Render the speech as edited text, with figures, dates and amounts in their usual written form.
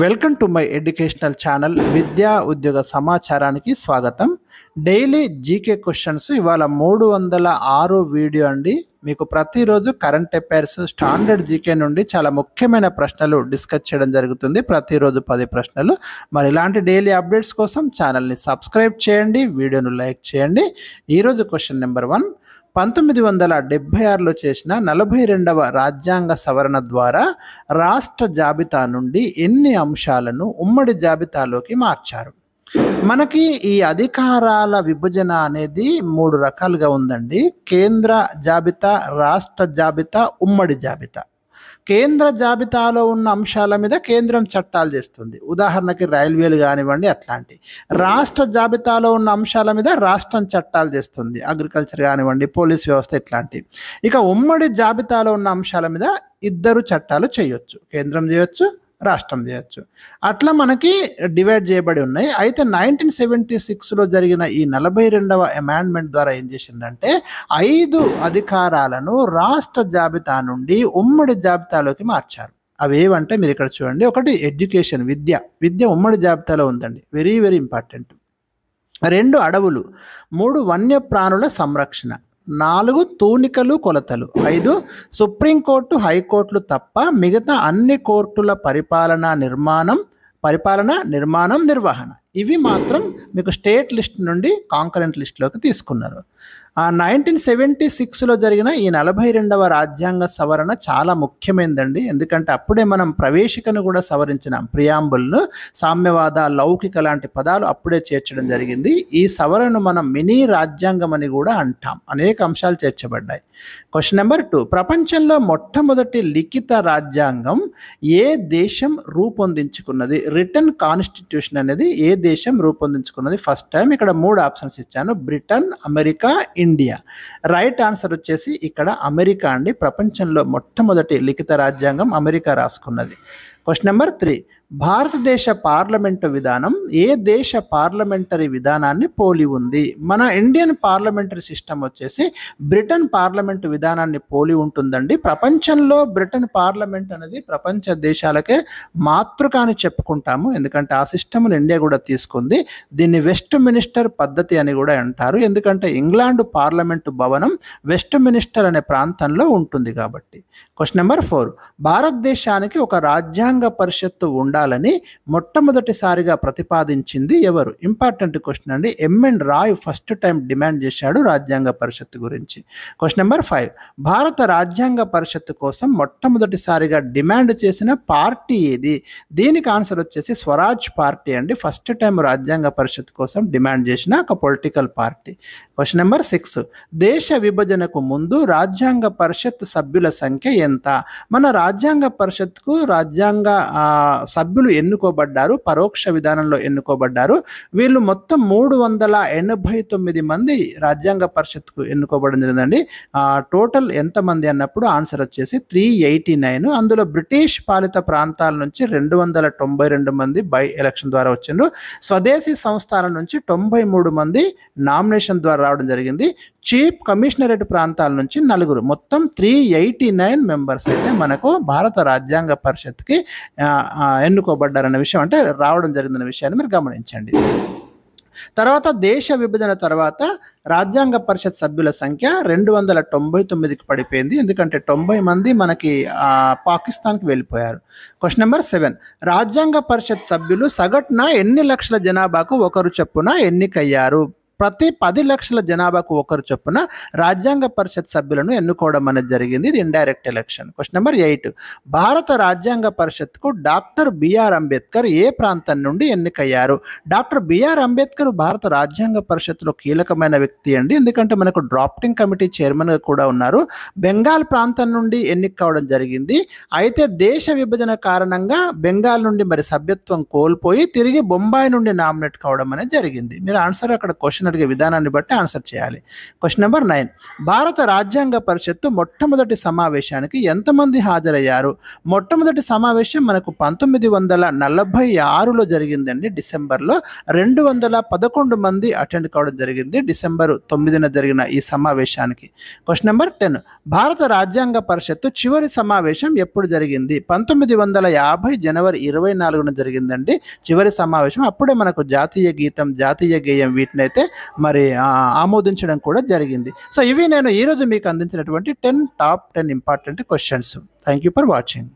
Welcome to my educational channel విద్యా ఉద్యోగ సమాచారానికి స్వాగతం. డైలీ జీకే క్వశ్చన్స్ ఇవాళ 306 వీడియో అండి. మీకు ప్రతిరోజు కరెంట్ అఫైర్స్, స్టాండర్డ్ జీకే నుండి చాలా ముఖ్యమైన ప్రశ్నలు డిస్కస్ చేయడం జరుగుతుంది. ప్రతిరోజు 10 ప్రశ్నలు. మరి ఇలాంటి డైలీ అప్డేట్స్ కోసం ఛానల్ని సబ్స్క్రైబ్ చేయండి, వీడియోను లైక్ చేయండి. ఈరోజు క్వశ్చన్ నెంబర్ 1. 1976లో చేసిన 42వ రాజ్యాంగ సవరణ ద్వారా రాష్ట్ర జాబితా నుండి ఎన్ని అంశాలను ఉమ్మడి జాబితాలోకి మార్చారు? మనకి ఈ అధికారాల విభజన అనేది 3 రకాలుగా ఉందండి. కేంద్ర జాబితా, రాష్ట్ర జాబితా, ఉమ్మడి జాబితా. కేంద్ర జాబితాలో ఉన్న అంశాల మీద కేంద్రం చట్టాలు చేస్తుంది. ఉదాహరణకి రైల్వేలు కానివ్వండి, అట్లాంటి. రాష్ట్ర జాబితాలో ఉన్న అంశాల మీద రాష్ట్రం చట్టాలు చేస్తుంది. అగ్రికల్చర్ కానివ్వండి, పోలీస్ వ్యవస్థ, ఇట్లాంటివి. ఇక ఉమ్మడి జాబితాలో ఉన్న అంశాల మీద ఇద్దరు చట్టాలు చేయొచ్చు. కేంద్రం చేయొచ్చు, రాష్ట్రం చేయొచ్చు. అట్లా మనకి డివైడ్ చేయబడి ఉన్నాయి. అయితే 1976లో జరిగిన ఈ 42వ అమెండ్మెంట్ ద్వారా ఏం చేసిందంటే 5 అధికారాలను రాష్ట్ర జాబితా నుండి ఉమ్మడి జాబితాలోకి మార్చారు. అవి ఏవంటే మీరు ఇక్కడ చూడండి. ఒకటి ఎడ్యుకేషన్, విద్య ఉమ్మడి జాబితాలో ఉందండి. Very very important. 2 అడవులు, 3 వన్యప్రాణుల సంరక్షణ, 4 తూనికలు కొలతలు, 5 సుప్రీంకోర్టు, హైకోర్టులు తప్ప మిగతా అన్ని కోర్టుల పరిపాలన, నిర్మాణం, నిర్వహణ. ఇవి మాత్రం మీకు స్టేట్ లిస్ట్ నుండి కాంకరెంట్ లిస్ట్లోకి తీసుకున్నారు. 1976లో జరిగిన ఈ 42వ రాజ్యాంగ సవరణ చాలా ముఖ్యమైనదండి. ఎందుకంటే అప్పుడే మనం ప్రవేశికను కూడా సవరించినాం. ప్రియాంబుల్ను, సామ్యవాద, లౌకిక లాంటి పదాలు అప్పుడే చేర్చడం జరిగింది. ఈ సవరణను మనం మినీ రాజ్యాంగం అని కూడా అంటాం. అనేక అంశాలు చేర్చబడ్డాయి. Question number 2. ప్రపంచంలో మొట్టమొదటి లిఖిత రాజ్యాంగం ఏ దేశం రూపొందించుకున్నది? రిటన్ కాన్స్టిట్యూషన్ అనేది ఏ దేశం రూపొందించుకున్నది? First time. ఇక్కడ 3 ఆప్షన్స్ ఇచ్చాను. Britain, America, India. Right answer వచ్చేసి ఇక్కడ అమెరికా అండి. ప్రపంచంలో మొట్టమొదటి లిఖిత రాజ్యాంగం అమెరికా రాసుకున్నది. Question number 3. భారతదేశ పార్లమెంటు విధానం ఏ దేశ పార్లమెంటరీ విధానాన్ని పోలి ఉంది? మన ఇండియన్ పార్లమెంటరీ సిస్టమ్ వచ్చేసి బ్రిటన్ పార్లమెంటు విధానాన్ని పోలి ఉంటుందండి. ప్రపంచంలో బ్రిటన్ పార్లమెంట్ అనేది ప్రపంచ దేశాలకే మాతృక అని చెప్పుకుంటాము. ఎందుకంటే ఆ సిస్టమ్ను ఇండియా కూడా తీసుకుంది. దీన్ని వెస్ట్ మినిస్టర్ పద్ధతి అని కూడా అంటారు. ఎందుకంటే ఇంగ్లాండ్ పార్లమెంటు భవనం వెస్ట్ మినిస్టర్ అనే ప్రాంతంలో ఉంటుంది కాబట్టి. Question number 4. భారతదేశానికి ఒక రాజ్యాంగ పరిషత్తు ఉండాలని మొట్టమొదటిసారిగా ప్రతిపాదించింది ఎవరు? ఇంపార్టెంట్ క్వశ్చన్ అండి. MN Roy first time demand చేశాడు రాజ్యాంగ పరిషత్తు గురించి. Question number 5. భారత రాజ్యాంగ పరిషత్తు కోసం మొట్టమొదటిసారిగా డిమాండ్ చేసిన పార్టీ ఏది? దీనికి ఆన్సర్ వచ్చేసి స్వరాజ్ పార్టీ అండి. ఫస్ట్ టైం రాజ్యాంగ పరిషత్తు కోసం డిమాండ్ చేసిన ఒక పొలిటికల్ పార్టీ. Question number 6. దేశ విభజనకు ముందు రాజ్యాంగ పరిషత్ సభ్యుల సంఖ్య ఎంత? మన రాజ్యాంగ పరిషత్కు రాజ్యాంగ సభ్యులు ఎన్నుకోబడ్డారు, పరోక్ష విధానంలో ఎన్నుకోబడ్డారు. వీళ్ళు మొత్తం 389 మంది రాజ్యాంగ పరిషత్కు ఎన్నుకోబడడం జరిగిందండి. టోటల్ ఎంతమంది అన్నప్పుడు ఆన్సర్ వచ్చేసి 389. అందులో బ్రిటిష్ పాలిత ప్రాంతాల నుంచి 292 మంది బై ఎలక్షన్ ద్వారా వచ్చిండ్రు. స్వదేశీ సంస్థానం నుంచి 93 మంది నామినేషన్ ద్వారా రావడం జరిగింది. చీఫ్ కమిషనరేట్ ప్రాంతాల నుంచి 4, మొత్తం 389 మెంబర్స్ అయితే మనకు భారత రాజ్యాంగ పరిషత్కి ఎన్నుకోబడ్డారన్న విషయం, అంటే రావడం జరిగిందన్న విషయాన్ని మీరు గమనించండి. తర్వాత దేశ విభజన తర్వాత రాజ్యాంగ పరిషత్ సభ్యుల సంఖ్య 299కి పడిపోయింది. ఎందుకంటే 90 మంది మనకి పాకిస్తాన్కి వెళ్ళిపోయారు. Question number 7. రాజ్యాంగ పరిషత్ సభ్యులు సగటున ఎన్ని లక్షల జనాభాకు ఒకరు చొప్పున ఎన్నికయ్యారు? ప్రతి 10 లక్షల జనాభాకు ఒకరు చొప్పున రాజ్యాంగ పరిషత్ సభ్యులను ఎన్నుకోవడం అనేది జరిగింది. ఇది ఇండైరెక్ట్ ఎలక్షన్. Question number 8. భారత రాజ్యాంగ పరిషత్కు డాక్టర్ బిఆర్ అంబేద్కర్ ఏ ప్రాంతం నుండి ఎన్నికయ్యారు? డాక్టర్ బిఆర్ అంబేద్కర్ భారత రాజ్యాంగ పరిషత్లో కీలకమైన వ్యక్తి అండి. ఎందుకంటే మనకు డ్రాఫ్టింగ్ కమిటీ చైర్మన్గా కూడా ఉన్నారు. బెంగాల్ ప్రాంతం నుండి ఎన్నిక కావడం జరిగింది. అయితే దేశ విభజన కారణంగా బెంగాల్ నుండి మరి సభ్యత్వం కోల్పోయి తిరిగి బొంబాయి నుండి నామినేట్ కావడం అనేది జరిగింది. మీరు ఆన్సర్ అక్కడ క్వశ్చన్ అడిగే విధానాన్ని బట్టి ఆన్సర్ చేయాలి. Question number 9. భారత రాజ్యాంగ పరిషత్తు మొట్టమొదటి సమావేశానికి ఎంతమంది హాజరయ్యారు? మొట్టమొదటి సమావేశం మనకు 1946లో జరిగిందండి. డిసెంబర్లో 211 మంది అటెండ్ కావడం జరిగింది డిసెంబర్ 9న జరిగిన ఈ సమావేశానికి. Question number 10. భారత రాజ్యాంగ పరిషత్తు చివరి సమావేశం ఎప్పుడు జరిగింది? 1950 జనవరి 24న జరిగిందండి చివరి సమావేశం. అప్పుడే మనకు జాతీయ గీతం, జాతీయ గేయం వీటినైతే మరి ఆమోదించడం కూడా జరిగింది. సో ఇవి నేను ఈరోజు మీకు అందించినటువంటి 10 top 10 important questions. Thank you for watching.